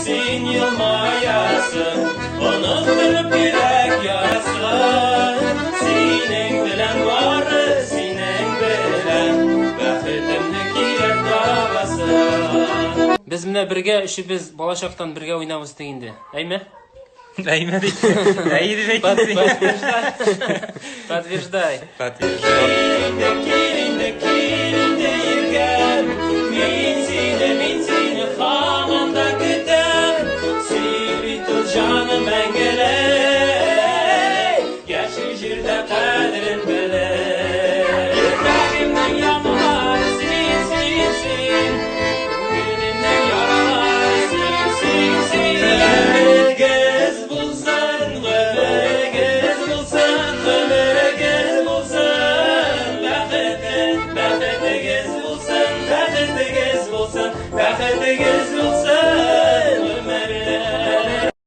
sen yılmayasın, unutturup yürek yarasın. Senin bilen var, senin bilen baxtimni kelib topasın. Biz mine birge işimiz balashaqdan birge oynamız degende, aymi? Ayme deydi. Aydi deydi. Подтверждай. Подтверждай. Kelinde yürgen, men seni hamamda kütem. Sevgi tut canım engele.